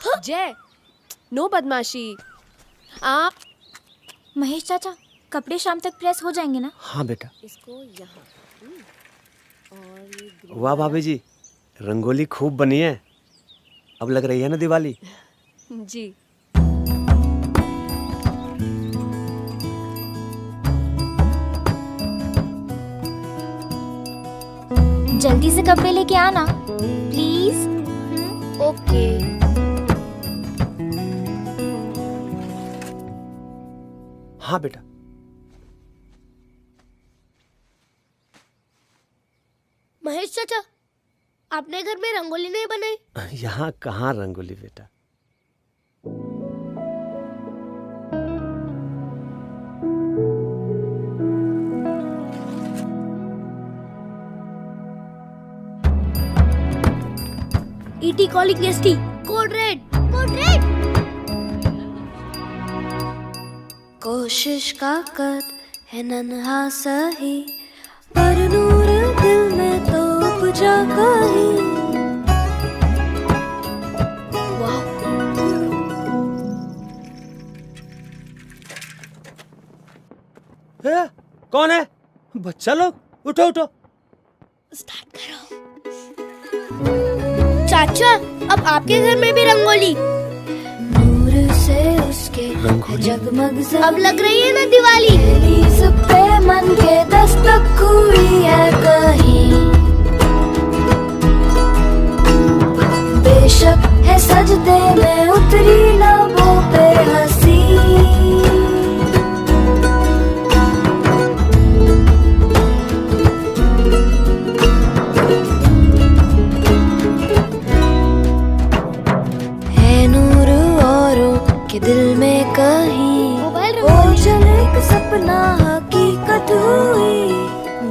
जय, नो बदमाशी। आप महेश चाचा, कपड़े शाम तक प्रेस हो जाएंगे ना? हाँ बेटा। इसको यहाँ और ये ग्रीन वाह भाभी जी, रंगोली खूब बनी है। अब लग रही है ना दिवाली। जी। जल्दी से कपड़े लेके आना प्लीज। ओके। हाँ बेटा। महेश चाचा, आपने घर में रंगोली नहीं बनाई? यहाँ कहाँ रंगोली बेटा। ET calling ST, code red, code red. कोशिश का कद है नन्हा सही, पर नूर दिल में तो उपजा कहीं। है? कौन है? बच्चा लोग, उठो उठो। स्टार्ट करो। चाचा, अब आपके घर में भी रंगोली। नूर से उसके जगमग अब लग रही है ना दिवाली। सब पे मन के दस्तक हुई है कहीं, बेशक है सजदे में उतरी लबों पे हंसी। दिल में कहीं वो चले एक सपना हकीकत हुई,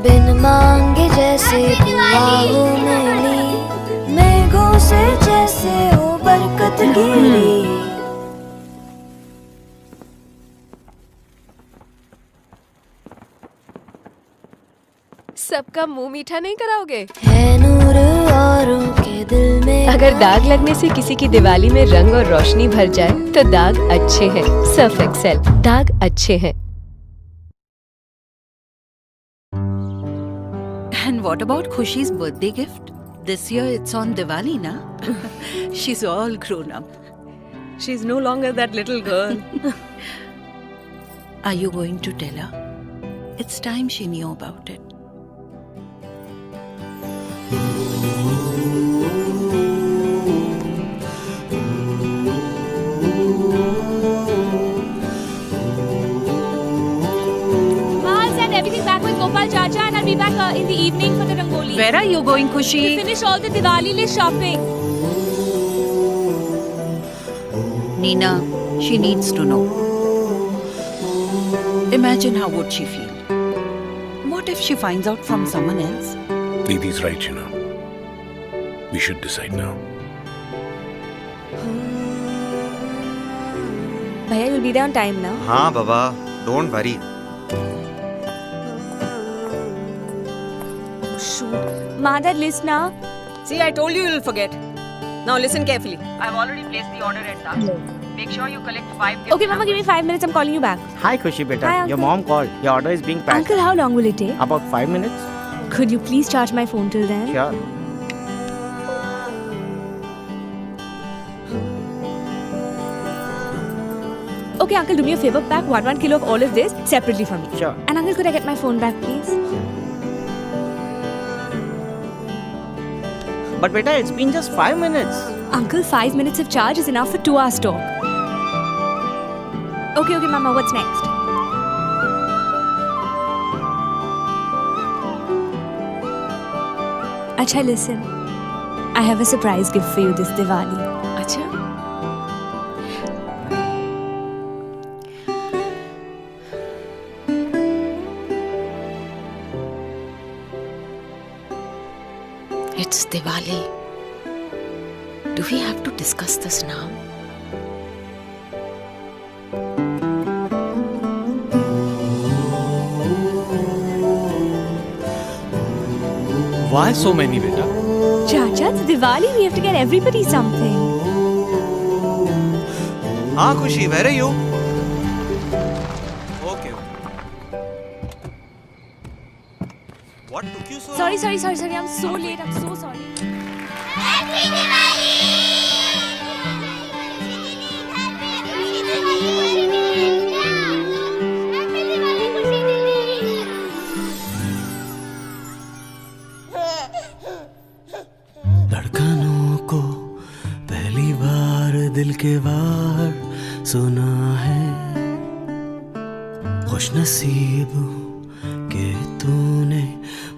बिन मांगे जैसे दुआओं में ली, मेघों से जैसे वो बरकत गिरी। सबका मुंह मीठा नहीं कराओगे? है नूर औरों के दिल में। अगर दाग लगने से किसी की दिवाली में रंग और रोशनी भर जाए तो दाग अच्छे हैं। सर्फ एक्सेल, दाग अच्छे हैं। And what about Khushi's birthday gift? This year it's on Diwali, na? She's all grown up. She's no longer that little girl. Are you going to tell her? It's time she knew about it. Everything back with Gopal Chacha and I'll be back in the evening for the Rangoli. Where are you going, Khushi? To finish all the Diwali list shopping. Nina, she needs to know. Imagine how would she feel? What if she finds out from someone else? Neeti's right, you know. We should decide now. Bhaiya, you'll be there on time now. हाँ बाबा, don't worry. Ma, that list now. See, I told you you'll forget. Now listen carefully. I've already placed the order at Taj. Make sure you collect 5 gifts. Okay, Mama, give me 5 minutes. I'm calling you back. Hi, Khushi beta. Hi, Your Uncle. mom called. Your order is being packed. Uncle, how long will it take? About 5 minutes. Could you please charge my phone till then? Sure. Okay, Uncle, do me a favor. Pack 1 kilo of all of this separately for me. Sure. And Uncle, could I get my phone back, please? But beta, it's been just 5 minutes. Uncle, 5 minutes of charge is enough for 2 hours talk. Okay, Mama, what's next? Acha, listen. I have a surprise gift for you this Diwali. अच्छा? It's Diwali. Do we have to discuss this now? Why so many, beta? Chacha, it's Diwali. We have to get everybody something. हाँ खुशी, where are you? Okay. What took you so Sorry. I'm so late. I'm so sorry. धड़कनों को पहली बार दिल के बाहर सुना है, खुश नसीब के तूने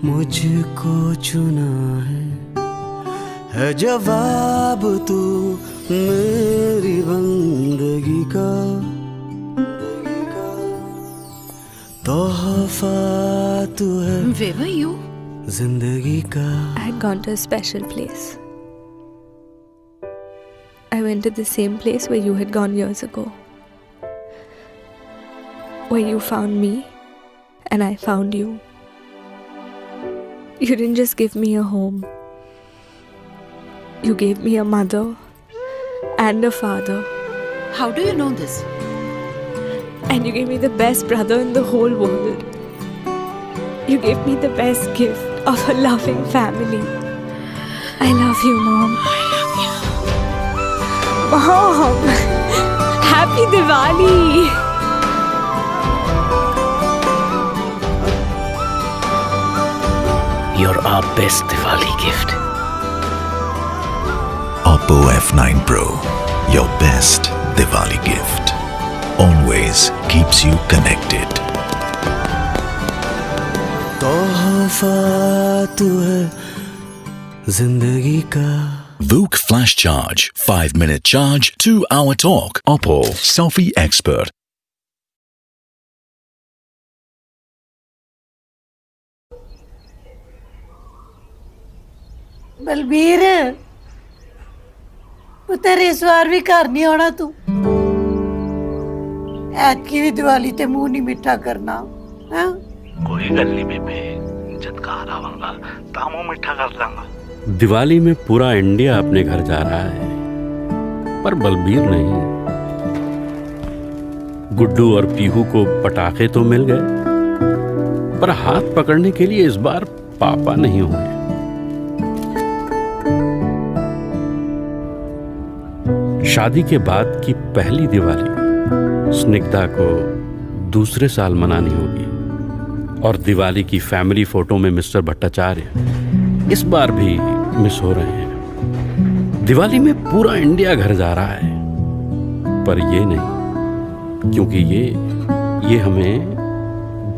मुझको चुना है जवाब तू मेरी बंदगी का, तोहफा तू है Where were you? जिंदगी का। I had gone to a special place. I went to the same place where you had gone years ago. Where you found me and I found you. You didn't just give me a home. You gave me a mother and a father. How do you know this? And you gave me the best brother in the whole world. You gave me the best gift of a loving family. I love you, Mom. I love you. Mom! Happy Diwali! You're our best Diwali gift. Oppo F9 Pro, your best Diwali gift. Always keeps you connected. तोहफा तू है जिंदगी का। VOOC Flash Charge, 5-minute charge, 2-hour talk. Oppo Selfie Expert. Balbir पुत्तर इस बार भी घर नहीं आना तू, ऐतकी भी दिवाली ते मुंह नहीं मिठा करना है। कोई गल नहीं बेबे, जब घर आवांगा तामो मिठा कर लांगा। दिवाली में पूरा इंडिया अपने घर जा रहा है, पर बलबीर नहीं। गुड्डू और पीहू को पटाखे तो मिल गए, पर हाथ पकड़ने के लिए इस बार पापा नहीं होंगे। शादी के बाद की पहली दिवाली स्निग्धा को दूसरे साल मनानी होगी, और दिवाली की फैमिली फोटो में मिस्टर भट्टाचार्य इस बार भी मिस हो रहे हैं। दिवाली में पूरा इंडिया घर जा रहा है, पर ये नहीं, क्योंकि ये हमें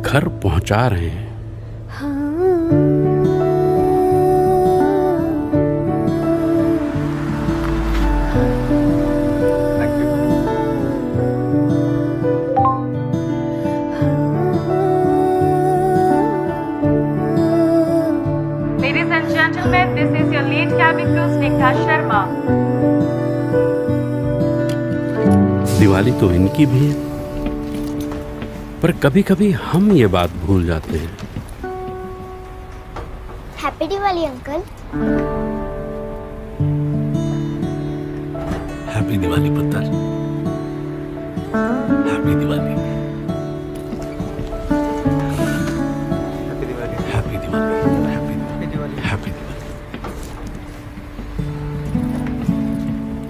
घर पहुंचा रहे हैं। Ladies and gentlemen, this is your late cabin crew Snigdha Sharma. Diwali तो इनकी भी है, पर कभी कभी हम ये बात भूल जाते हैं। Happy Diwali uncle. Happy Diwali पुत्र, happy Diwali. Happy Diwali, happy Diwali.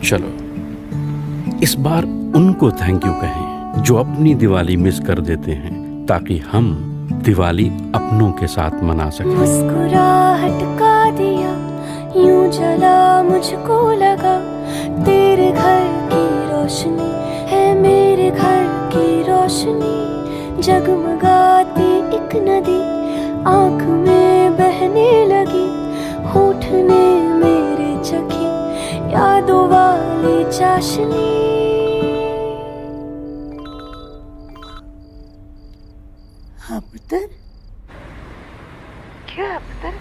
चलो इस बार उनको थैंक यू कहें जो अपनी दिवाली मिस कर देते हैं, ताकि हम दिवाली अपनों के साथ मना सकें। मुस्कुराहट का दिया यूं जला मुझको लगा, तेरे घर की रोशनी है मेरे घर की रोशनी, जगमगाती एक नदी आँख में बहने लगी, होठ ने मेरे चखी यादों वाली चाशनी। हाँ पुत्र, क्या है पुत्र?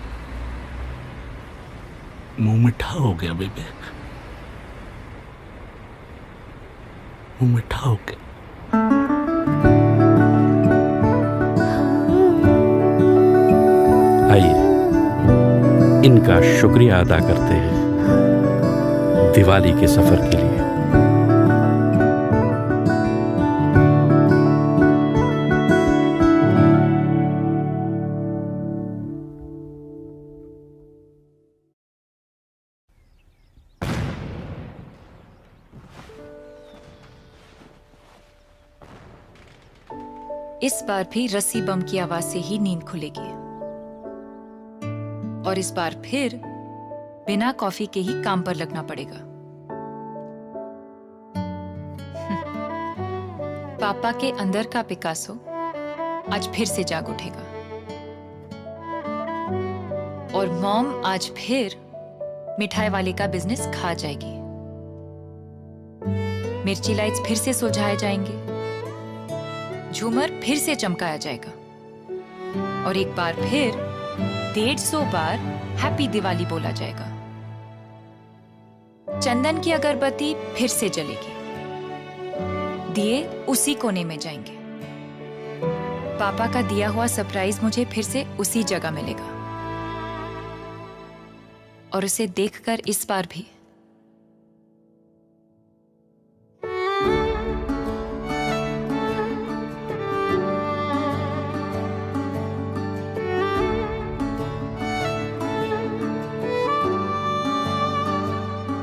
मुंह मिठा हो गया बेबे, मुंह मिठा हो गया। आइए इनका शुक्रिया अदा करते हैं दिवाली के सफर के लिए। इस बार भी रस्सी बम की आवाज से ही नींद खुलेगी और इस बार फिर बिना कॉफी के ही काम पर लगना पड़ेगा। पापा के अंदर का पिकासो आज फिर से जाग उठेगा और मॉम आज फिर मिठाई वाले का बिजनेस खा जाएगी। मिर्ची लाइट्स फिर से सुलझाए जाएंगे, झूमर फिर से चमकाया जाएगा और एक बार फिर 150 बार हैप्पी दिवाली बोला जाएगा। चंदन की अगरबत्ती फिर से जलेगी, दिए उसी कोने में जाएंगे। पापा का दिया हुआ सरप्राइज मुझे फिर से उसी जगह मिलेगा और उसे देखकर इस बार भी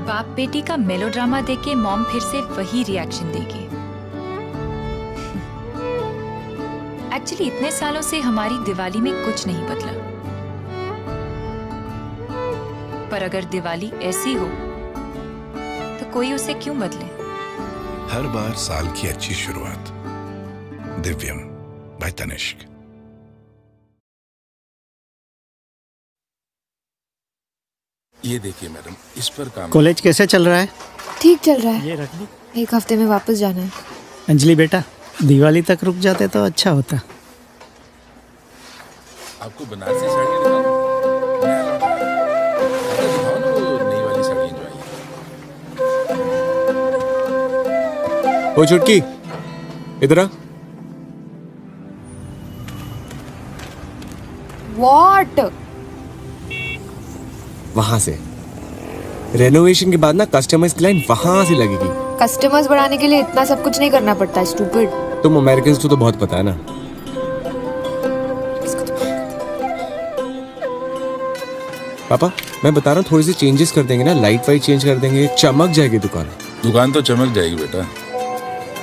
बाप बेटी का मेलोड्रामा देख के मॉम फिर से वही रिएक्शन देगी। एक्चुअली इतने सालों से हमारी दिवाली में कुछ नहीं बदला, पर अगर दिवाली ऐसी हो तो कोई उसे क्यों बदले। हर बार साल की अच्छी शुरुआत। दिव्यम बाय तनिष्क। ये देखिए मैडम, इस पर काम। कॉलेज कैसे चल रहा है? ठीक चल रहा है। ये रख लो। 1 हफ्ते में वापस जाना है। अंजलि बेटा, दिवाली तक रुक जाते तो अच्छा होता। आपको बनारसी साड़ी दिखाऊं? नया लौटा है। अरे दिखाओ ना वो नई वाली साड़ी जो आई है। ओ चुटकी, इधर आ। What? वहां से रेनोवेशन के बाद ना कस्टमर्स की लाइन वहां से लगेगी। कस्टमर्स बढ़ाने के लिए इतना सब कुछ नहीं करना पड़ता, स्टूपिड। तुम अमेरिकन को तो बहुत पता है ना। पापा मैं बता रहा हूँ, थोड़ी सी चेंजेस कर देंगे ना, लाइट वाइट चेंज कर देंगे, चमक जाएगी दुकान। दुकान तो चमक जाएगी बेटा,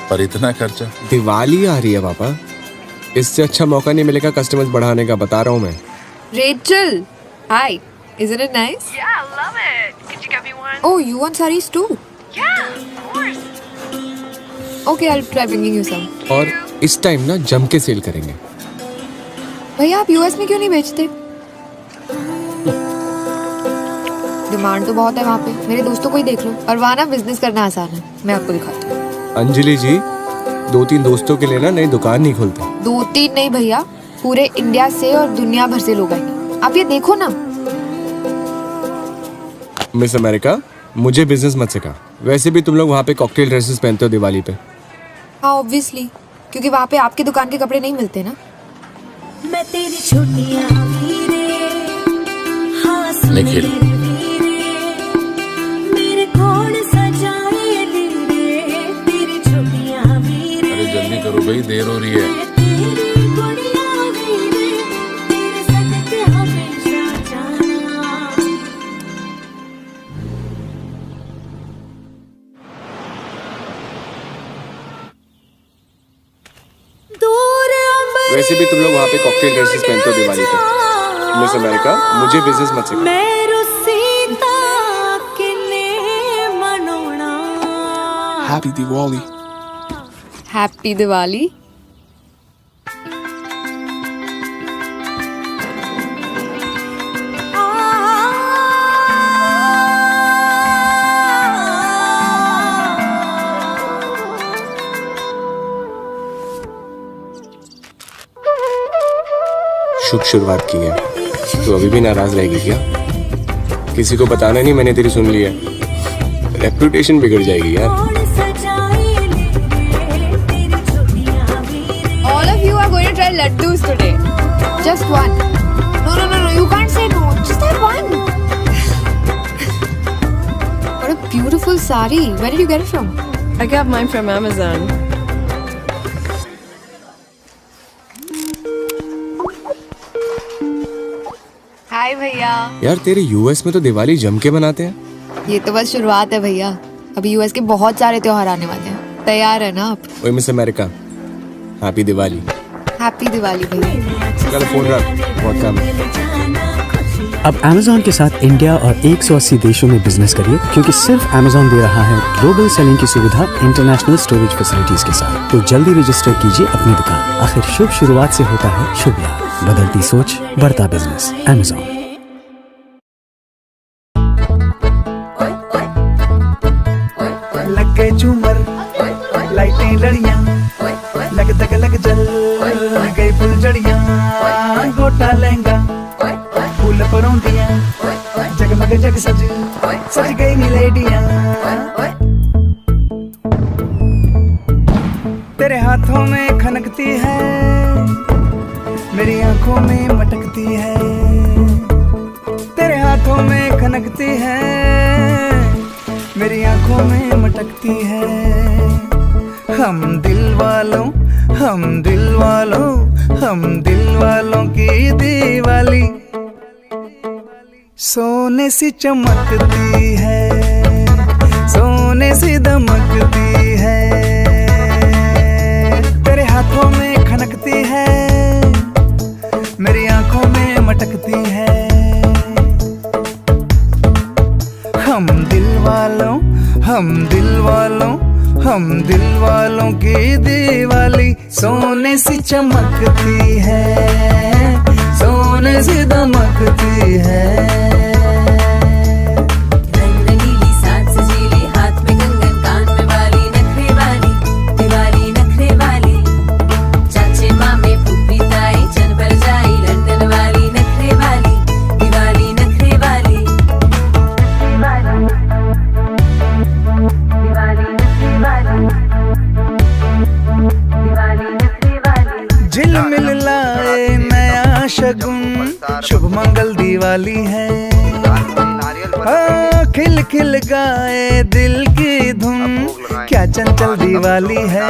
पर इतना खर्चा। दिवाली आ रही है पापा, इससे अच्छा मौका नहीं मिलेगा कस्टमर्स बढ़ाने का, बता रहा हूँ मैं। Rachel, hi. Isn't it nice? Yeah, I love it. Could you get me one? Oh, you want sarees too? Yeah, of course. Okay, I'll try bringing you some. और इस टाइम ना जम के सेल करेंगे। भैया आप यूएस में क्यों नहीं बेचते? डिमांड तो बहुत है वहाँ पे, मेरे दोस्तों को ही देख लो। और वहाँ ना बिजनेस करना आसान है, मैं आपको दिखाती हूँ। अंजलि जी, 2-3 दोस्तों के लिए ना नई दुकान नहीं खोलते। 2-3 नहीं भैया, पूरे इंडिया से और दुनिया भर से लोग आएंगे। आप ये देखो ना। मिस अमेरिका, मुझे बिजनेस मत सिखा। वैसे भी तुम लोग वहाँ पे कॉकटेल ड्रेसेस पहनते हो दिवाली पे। हाँ ऑब्वियसली, क्योंकि वहाँ पे आपकी दुकान के कपड़े नहीं मिलते ना। मैं तेरी छुट्टियां निखिल, मेरे कौन सजाए तेरे तेरी छुट्टियां। अरे जल्दी करो भाई, देर हो रही है। वैसे भी तुम लोग वहाँ पे कॉकटेल ड्रेसेस पहनते हो दिवाली पे। मिस अमेरिका, मुझे बिजनेस मत सिखा। हैप्पी दिवाली। हैप्पी दिवाली। शुभ शुरुआत की है तो अभी भी नाराज रहेगी क्या? किसी को बताना नहीं मैंने तेरी सुन ली है, रेपुटेशन बिगड़ जाएगी यार। All of you are going to try laddus today. Just one. No, you can't say no. Just have one. What a beautiful sari. Where did you get it from? I got mine from Amazon. हाय भैया। यार तेरे US में तो दिवाली जम के मनाते हैं। ये तो बस शुरुआत है भैया, अभी यूएस के बहुत सारे त्योहार आने वाले हैं। तैयार है ना आप? ओए miss America, happy Diwali. Happy Diwali भैया। चल फोन रख, बहुत काम है। अब Amazon के साथ इंडिया और 180 देशों में बिजनेस करिए, क्योंकि सिर्फ Amazon दे रहा है ग्लोबल सेलिंग की सुविधा इंटरनेशनल स्टोरेज फैसिलिटीज के साथ। तो जल्दी रजिस्टर कीजिए अपनी दुकान। आखिर शुभ शुरुआत से होता है शुभ लाभ। बदलती सोच, बढ़ता बिजनेस। Amazon। लग गए झूमर, लाइटें लड़ियां, लग दग लग जल गई फुलझड़ियां, गोटा लहंगा, फूल परौंदियां, जगमग जग सज गई मिलेडियां। तेरे हाथों में खनकती है, मेरी आंखों में मटकती है। तेरे हाथों में खनकती है, मेरी आंखों में मटकती है। हम दिल वालों, हम दिल वालों, हम दिल वालों की दिवाली सोने सी चमकती है, सोने सी दमकती है। तेरे हाथों में खनकती है, मेरी आंखों में मटकती है। हम दिल वालों, हम दिल वालों, हम दिल वालों की दिवाली सोने सी चमकती है, सोने सी दमकती है। रंगीली साथ सजीली, हाथ में कंगन, कान में बाली, नखरे वाली दिवाली, नखरे वाली। चाचे मामे फूफी ताई चल पर जाई, लंदन वाली नखरे वाली दिवाली, नखरे वाली। झिलमिल लाए नया शगुन, शुभ मंगल दिवाली है। खिल खिल गाए दिल की धुन, क्या चंचल दिवाली है।